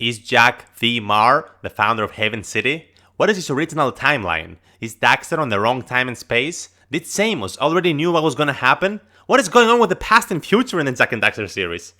Is JAK the Mar, the founder of Haven City? What is his original timeline? Is Daxter on the wrong time and space? Did Samos already knew what was gonna happen? What is going on with the past and future in the JAK DAXTER series?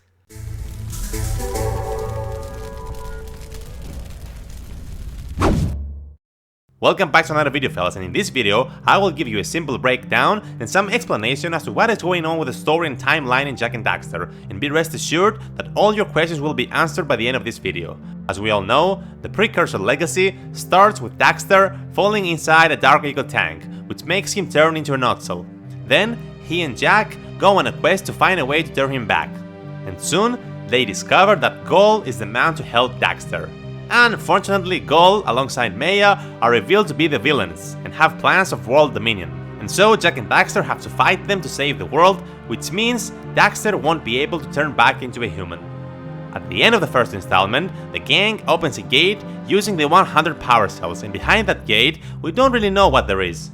Welcome back to another video, fellas, and in this video I will give you a simple breakdown and some explanation as to what is going on with the story and timeline in JAK DAXTER, and be rest assured that all your questions will be answered by the end of this video. As we all know, the Precursor legacy starts with Daxter falling inside a Dark Eagle tank, which makes him turn into an Oxel. Then he and JAK go on a quest to find a way to turn him back, and soon they discover that Gol is the man to help Daxter. Unfortunately, Gol, alongside Maya, are revealed to be the villains and have plans of world dominion. And so JAK and Daxter have to fight them to save the world, which means Daxter won't be able to turn back into a human. At the end of the first installment, the gang opens a gate using the 100 power cells, and behind that gate, we don't really know what there is.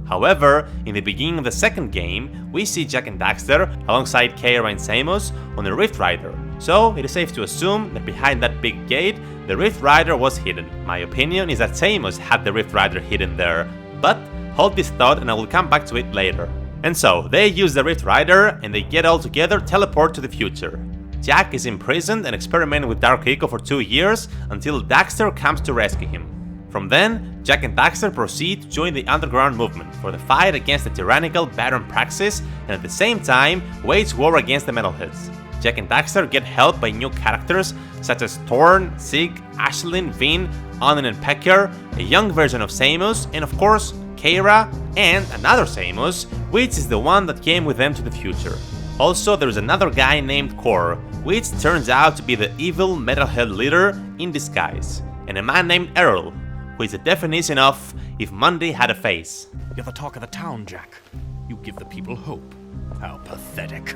However, in the beginning of the second game, we see JAK and Daxter alongside Keira and Samos on a Rift Rider, so it is safe to assume that behind that big gate, the Rift Rider was hidden. My opinion is that Samos had the Rift Rider hidden there, but hold this thought and I will come back to it later. And so, they use the Rift Rider and they get all together teleport to the future. JAK is imprisoned and experimenting with Dark Eagle for 2 years until Daxter comes to rescue him. From then, JAK and Daxter proceed to join the underground movement for the fight against the tyrannical Baron Praxis, and at the same time wage war against the Metalheads. JAK and Daxter get help by new characters such as Thorn, Sig, Ashlyn, Vin, Onin and Pecker, a young version of Samos, and of course Keira, and another Samos, which is the one that came with them to the future. Also, there is another guy named Kor, which turns out to be the evil Metalhead leader in disguise, and a man named Earl, who is the definition of if Monday had a face. You're the talk of the town, JAK. You give the people hope. How pathetic.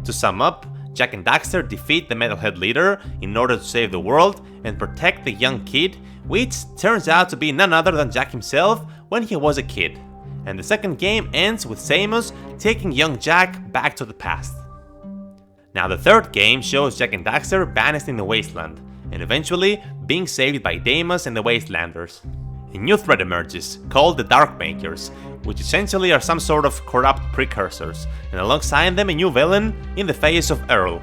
To sum up, JAK and Daxter defeat the Metalhead leader in order to save the world and protect the young kid, which turns out to be none other than JAK himself when he was a kid. And the second game ends with Samos taking young JAK back to the past. Now the third game shows JAK and Daxter banished in the Wasteland, and eventually being saved by Deimos and the Wastelanders. A new threat emerges, called the Darkmakers, which essentially are some sort of corrupt precursors, and alongside them a new villain in the face of Earl.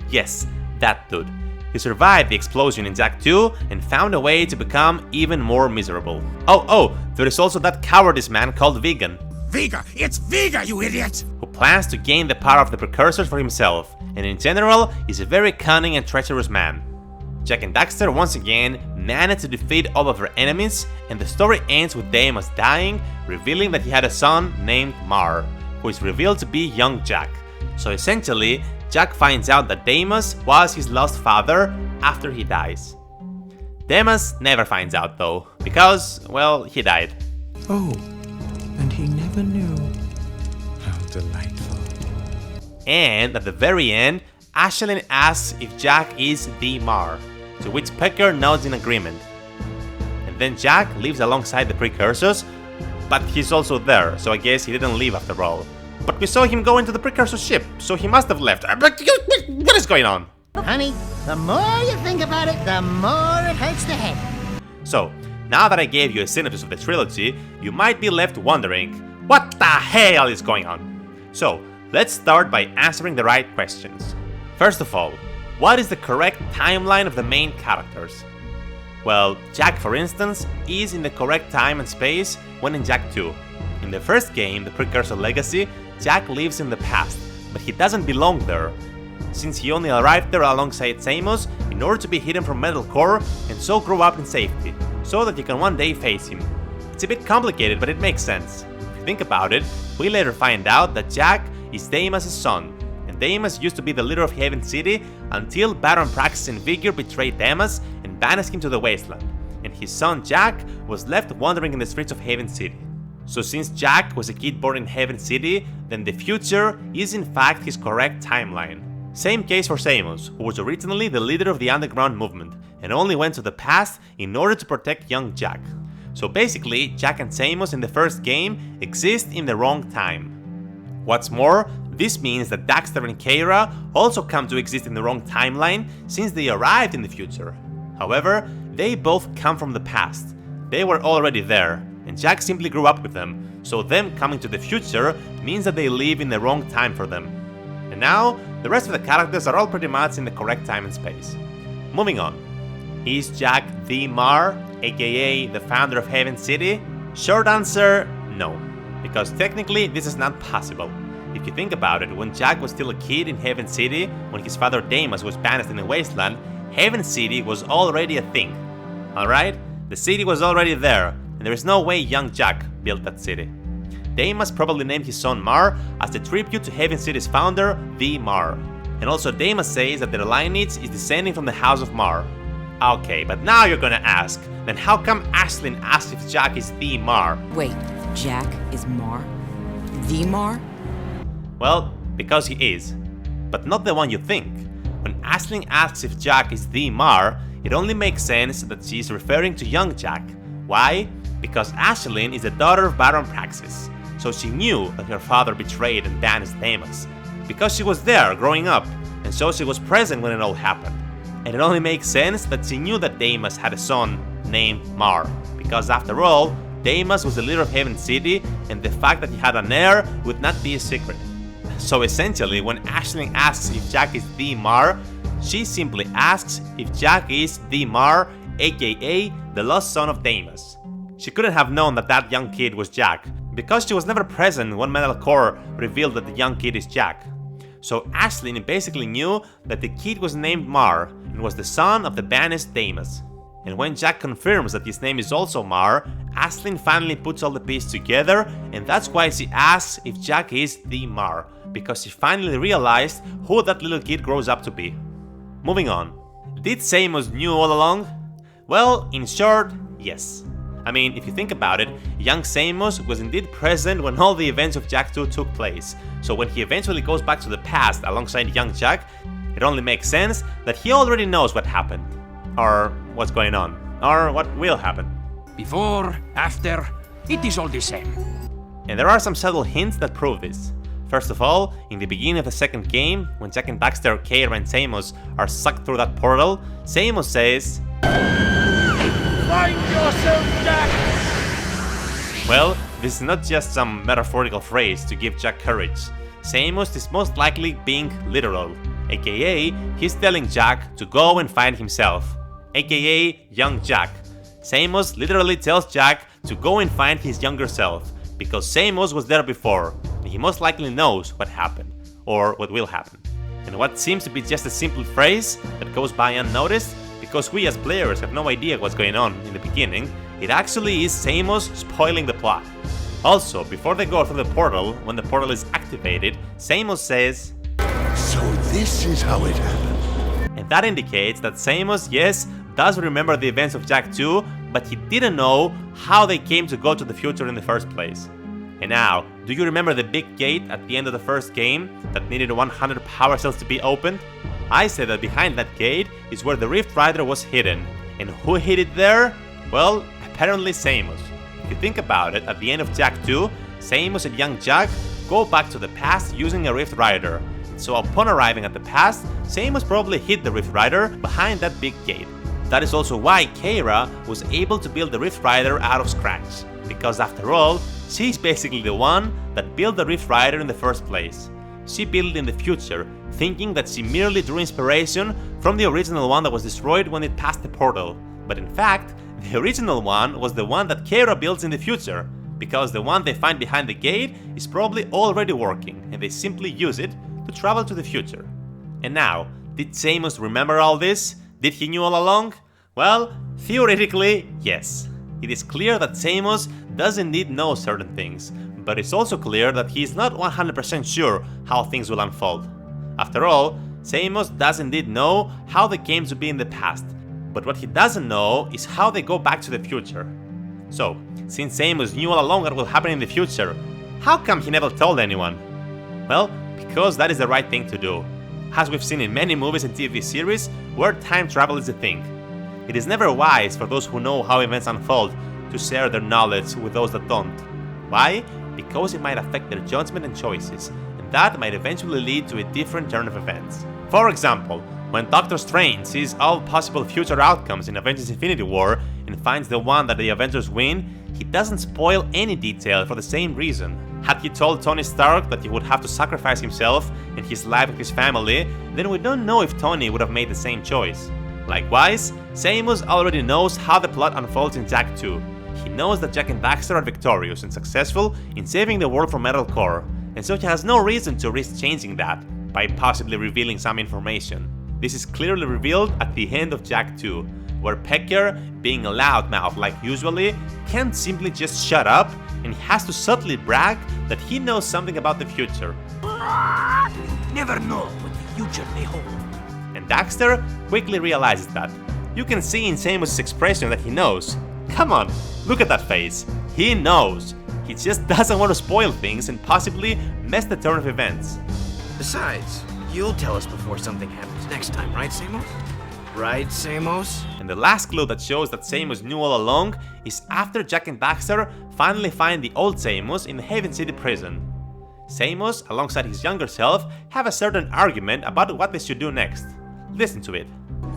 Yes, that dude. He survived the explosion in JAK 2 and found a way to become even more miserable. Oh, there is also that cowardice man called Vegan. Vega! It's Vega, you idiot! Who plans to gain the power of the precursors for himself, and in general is a very cunning and treacherous man. JAK and Daxter once again manage to defeat all of their enemies, and the story ends with Deimos dying, revealing that he had a son named Mar, who is revealed to be young JAK. So essentially, JAK finds out that Deimos was his lost father after he dies. Deimos never finds out though, because, well, he died. Oh, and he never knew. How delightful. And at the very end, Ashlyn asks if JAK is the Mar, to which Pecker nods in agreement. And then JAK lives alongside the precursors, but he's also there, so I guess he didn't leave after all. But we saw him go into the precursor ship, so he must have left. What is going on? Honey, the more you think about it, the more it hurts the head. So, now that I gave you a synopsis of the trilogy, you might be left wondering, what the hell is going on? So, let's start by answering the right questions. First of all, what is the correct timeline of the main characters? Well, JAK, for instance, is in the correct time and space when in JAK 2. In the first game, the Precursor Legacy, JAK lives in the past, but he doesn't belong there, since he only arrived there alongside Samos in order to be hidden from Metal Core and so grow up in safety, so that you can one day face him. It's a bit complicated, but it makes sense. If you think about it, we later find out that JAK is Deimos' son, and Deimos used to be the leader of Haven City until Baron Praxis and Vigor betrayed Deimos and banished him to the Wasteland, and his son JAK was left wandering in the streets of Haven City. So since JAK was a kid born in Haven City, then the future is in fact his correct timeline. Same case for Samos, who was originally the leader of the underground movement, and only went to the past in order to protect young JAK. So basically, JAK and Samos in the first game exist in the wrong time. What's more, this means that Daxter and Keira also come to exist in the wrong timeline since they arrived in the future. However, they both come from the past. They were already there, and Jak simply grew up with them, so them coming to the future means that they live in the wrong time for them. And now, the rest of the characters are all pretty much in the correct time and space. Moving on. Is Jak the Mar, aka the founder of Haven City? Short answer, no. Because technically this is not possible. If you think about it, when Jak was still a kid in Haven City, when his father Damas was banished in the Wasteland, Haven City was already a thing. Alright? The city was already there, and there is no way young Jak built that city. Damas probably named his son Mar as a tribute to Haven City's founder, the Mar. And also Damas says that their lineage is descending from the House of Mar. Okay, but now you're gonna ask, then how come Ashlyn asks if Jak is the Mar? Wait, Jak is Mar? The Mar? Well, because he is. But not the one you think. When Ashlyn asks if Jak is the Mar, it only makes sense that she is referring to young Jak. Why? Because Ashlyn is the daughter of Baron Praxis, so she knew that her father betrayed and banished Damas. Because she was there growing up, and so she was present when it all happened. And it only makes sense that she knew that Damas had a son named Mar, because after all, Damas was the leader of Haven City, and the fact that he had an heir would not be a secret. So essentially, when Ashlyn asks if Jak is the Mar, she simply asks if Jak is the Mar, aka the lost son of Damas. She couldn't have known that that young kid was Jak, because she was never present when Metal Core revealed that the young kid is Jak. So Ashlyn basically knew that the kid was named Mar and was the son of the banished Damas. And when Jak confirms that his name is also Mar, Ashlyn finally puts all the pieces together, and that's why she asks if Jak is the Mar, because she finally realized who that little kid grows up to be. Moving on. Did Samos knew all along? Well, in short, yes. I mean, if you think about it, young Samos was indeed present when all the events of Jak 2 took place, so when he eventually goes back to the past alongside young Jak, it only makes sense that he already knows what happened, or what's going on, or what will happen. Before, after, it is all the same. And there are some subtle hints that prove this. First of all, in the beginning of the second game, when Jak and Daxter, Keira and Samos are sucked through that portal, Samos says, Find yourself, Jak! well, this is not just some metaphorical phrase to give Jak courage. Samos is most likely being literal, aka he's telling Jak to go and find himself, aka young Jak. Samos literally tells Jak to go and find his younger self, because Samos was there before, and he most likely knows what happened, or what will happen. And what seems to be just a simple phrase that goes by unnoticed, because we as players have no idea what's going on in the beginning, it actually is Samos spoiling the plot. Also, before they go through the portal, when the portal is activated, Samos says, So this is how it happened. and that indicates that Samos, yes, does remember the events of Jak 2, but he didn't know how they came to go to the future in the first place. And now, do you remember the big gate at the end of the first game that needed 100 power cells to be opened? I said that behind that gate is where the Rift Rider was hidden. And who hid it there? Well, apparently Samos. If you think about it, at the end of Jak 2, Samos and young Jak go back to the past using a Rift Rider. So upon arriving at the past, Samos probably hid the Rift Rider behind that big gate. That is also why Keira was able to build the Rift Rider out of scratch, because after all, she's basically the one that built the Rift Rider in the first place. She built it in the future, thinking that she merely drew inspiration from the original one that was destroyed when it passed the portal. But in fact, the original one was the one that Keira builds in the future, because the one they find behind the gate is probably already working, and they simply use it to travel to the future. And now, did Samos remember all this? Did he knew all along? Well, theoretically, yes. It is clear that Samos does indeed know certain things, but it's also clear that he is not 100% sure how things will unfold. After all, Samos does indeed know how they came to be in the past, but what he doesn't know is how they go back to the future. So, since Samos knew all along what will happen in the future, how come he never told anyone? Well, because that is the right thing to do. As we've seen in many movies and TV series where time travel is a thing. It is never wise for those who know how events unfold to share their knowledge with those that don't. Why? Because it might affect their judgment and choices, and that might eventually lead to a different turn of events. For example, When Doctor Strange sees all possible future outcomes in Avengers Infinity War and finds the one that the Avengers win, he doesn't spoil any detail for the same reason. Had he told Tony Stark that he would have to sacrifice himself and his life and his family, then we don't know if Tony would have made the same choice. Likewise, Samos already knows how the plot unfolds in JAK 2. He knows that JAK and Daxter are victorious and successful in saving the world from Metalcore, and so he has no reason to risk changing that by possibly revealing some information. This is clearly revealed at the end of JAK 2, where Pecker, being a loudmouth like usually, can't simply just shut up and he has to subtly brag that he knows something about the future. Never know what the future may hold. And Daxter quickly realizes that. You can see in Samos' expression that he knows. Come on, look at that face. He knows. He just doesn't want to spoil things and possibly mess the turn of events. Besides, you'll tell us before something happens next time, right, Samos? Right, Samos? And the last clue that shows that Samos knew all along is after JAK and Daxter finally find the old Samos in the Haven City prison. Samos, alongside his younger self, have a certain argument about what they should do next. Listen to it.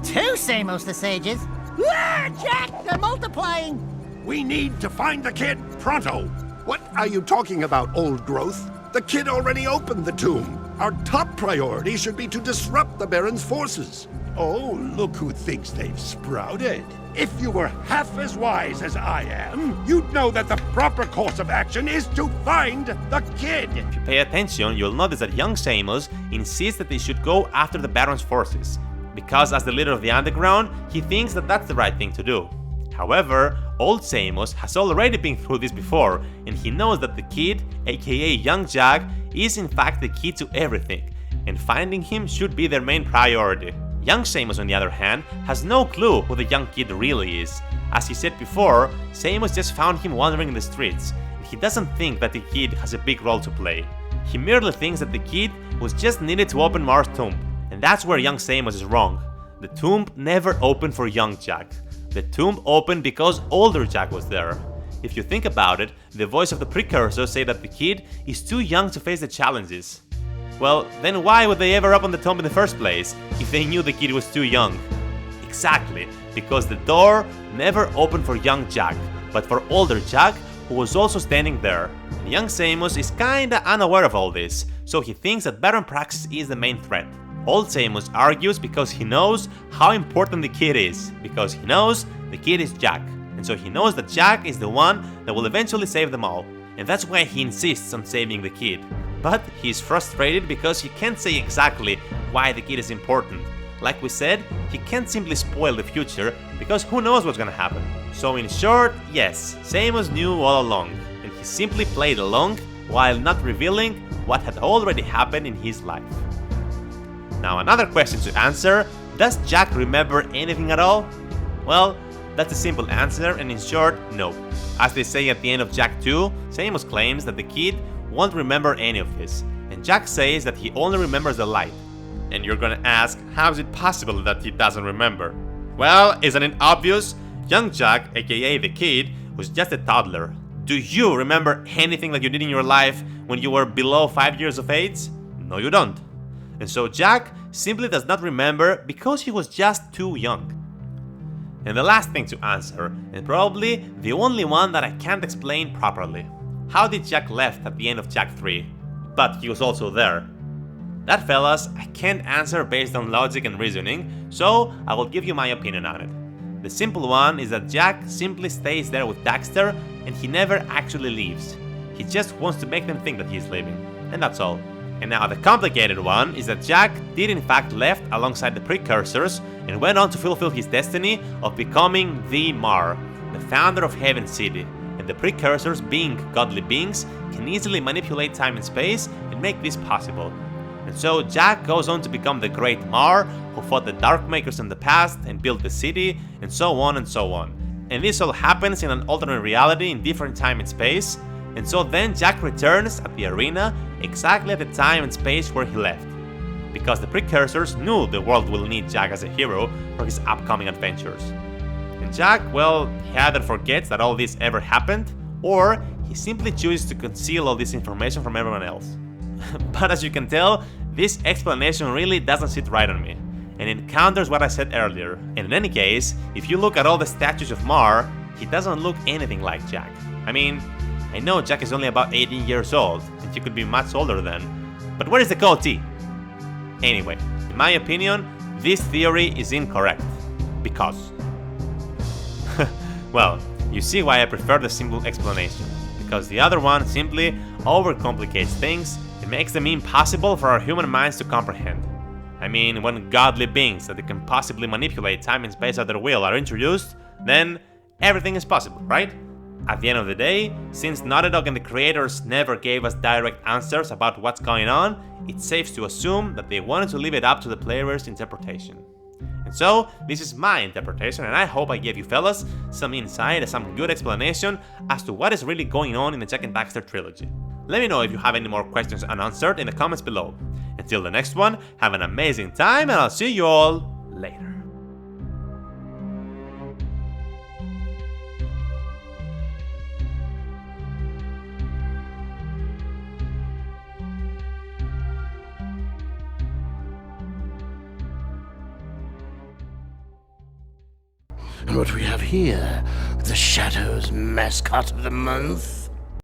Two Samos the Sages. Ah, Jack, they're multiplying. We need to find the kid pronto. What are you talking about, old growth? The kid already opened the tomb. Our top priority should be to disrupt the Baron's forces. Oh, look who thinks they've sprouted. If you were half as wise as I am, you'd know that the proper course of action is to find the kid. If you pay attention, you'll notice that young Samos insists that they should go after the Baron's forces, because as the leader of the underground, he thinks that that's the right thing to do. However, old Samos has already been through this before, and he knows that the kid, aka young JAK, is in fact the key to everything, and finding him should be their main priority. Young Samos, on the other hand, has no clue who the young kid really is. As he said before, Samos just found him wandering in the streets, and he doesn't think that the kid has a big role to play. He merely thinks that the kid was just needed to open Mars' tomb, and that's where young Samos is wrong. The tomb never opened for young JAK. The tomb opened because older JAK was there. If you think about it, the voice of the precursor say that the kid is too young to face the challenges. Well, then why would they ever open the tomb in the first place, if they knew the kid was too young? Exactly, because the door never opened for young JAK, but for older JAK, who was also standing there. And young Samos is kinda unaware of all this, so he thinks that Baron Praxis is the main threat. Old Samos argues because he knows how important the kid is, because he knows the kid is JAK, and so he knows that JAK is the one that will eventually save them all, and that's why he insists on saving the kid. But he's frustrated because he can't say exactly why the kid is important. Like we said, he can't simply spoil the future, because who knows what's gonna happen. So in short, yes, Samos knew all along, and he simply played along while not revealing what had already happened in his life. Now another question to answer, does JAK remember anything at all? Well, that's a simple answer, and in short, no. As they say at the end of JAK 2, Samos claims that the kid won't remember any of this, and JAK says that he only remembers the light. And you're gonna ask, how is it possible that he doesn't remember? Well, isn't it obvious? Young JAK, aka the kid, was just a toddler. Do you remember anything that you did in your life when you were below 5 years of age? No, you don't. And so JAK simply does not remember because he was just too young. And the last thing to answer, and probably the only one that I can't explain properly. How did JAK left at the end of JAK 3? But he was also there. That, fellas, I can't answer based on logic and reasoning, so I will give you my opinion on it. The simple one is that JAK simply stays there with Daxter and he never actually leaves. He just wants to make them think that he's leaving, and that's all. And now the complicated one is that JAK did in fact left alongside the precursors and went on to fulfill his destiny of becoming the Mar, the founder of Haven City. And the precursors, being godly beings, can easily manipulate time and space and make this possible. And so JAK goes on to become the great Mar, who fought the Darkmakers in the past and built the city, and so on and so on. And this all happens in an alternate reality in different time and space, and so then JAK returns at the arena exactly at the time and space where he left. Because the precursors knew the world will need JAK as a hero for his upcoming adventures. And JAK, well, he either forgets that all this ever happened, or he simply chooses to conceal all this information from everyone else. But as you can tell, this explanation really doesn't sit right on me. and it counters what I said earlier. And in any case, if you look at all the statues of Mar, he doesn't look anything like Jak. I mean, I know Jak is only about 18 years old, and he could be much older then, but where is the goatee? Anyway, in my opinion, this theory is incorrect. Because... well, you see why I prefer the simple explanation. Because the other one simply overcomplicates things and makes them impossible for our human minds to comprehend. I mean, when godly beings that can possibly manipulate time and space at their will are introduced, then everything is possible, right? At the end of the day, since Naughty Dog and the creators never gave us direct answers about what's going on, it's safe to assume that they wanted to leave it up to the player's interpretation. And so, this is my interpretation, and I hope I gave you fellas some insight and some good explanation as to what is really going on in the Jak Daxter trilogy. Let me know if you have any more questions unanswered in the comments below. Until the next one, have an amazing time, and I'll see you all later. And what we have here, the Shadow's mascot of the month.